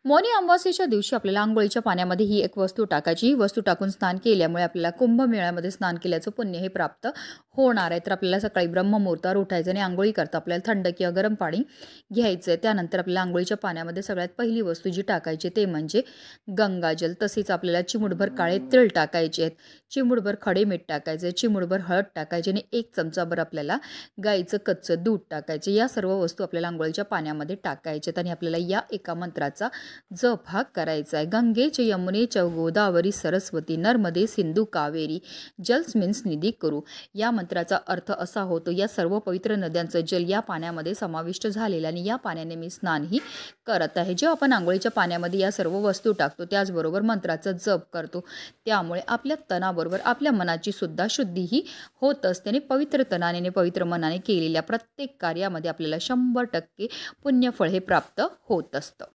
मौनी अमावास्येच्या दिवशी आपल्याला अंघोळीच्या पाण्यामध्ये ही एक वस्तू टाकायची. ही वस्तू टाकून स्नान केल्यामुळे आपल्याला कुंभमेळ्यामध्ये स्नान केल्याचं पुण्य हे प्राप्त होणार आहे. तर आपल्याला सकाळी ब्रह्ममुहूर्तावर उठायचं आणि अंघोळी करता आपल्याला थंड किंवा गरम पाणी घ्यायचं आहे. त्यानंतर आपल्याला अंघोळीच्या पाण्यामध्ये सगळ्यात पहिली वस्तू जी टाकायची ते म्हणजे गंगाजल. तसेच आपल्याला चिमूटभर काळे तीळ टाकायचे आहेत, चिमूटभर खडे मीठ टाकायचे, चिमूटभर हळद टाकायची आणि 1 चमचाभर आपल्याला गाईचं कच्चं दूध टाकायचे. या सर्व वस्तू आपल्याला अंघोळीच्या पाण्यामध्ये टाकायच्यात आणि आपल्याला या एका मंत्राचा जप हा करायचा आहे. गंगेच यमुनेच गोदावरी सरस्वती नर्मदे सिंधू कावेरी जलस्मिन्स निधी करू. या मंत्राचा अर्थ असा होतो, या सर्व पवित्र नद्यांचं जल या पाण्यामध्ये समाविष्ट झालेलं आणि या पाण्याने मी स्नानही करत आहे. जेव्हा आपण आंघोळीच्या पाण्यामध्ये या सर्व वस्तू टाकतो त्याचबरोबर मंत्राचा जप करतो, त्यामुळे आपल्या तनाबरोबर आपल्या मनाची सुद्धा शुद्धीही होत असते आणि पवित्र तनाने पवित्र मनाने केलेल्या प्रत्येक कार्यामध्ये आपल्याला 100% पुण्यफळ हे प्राप्त होत असतं.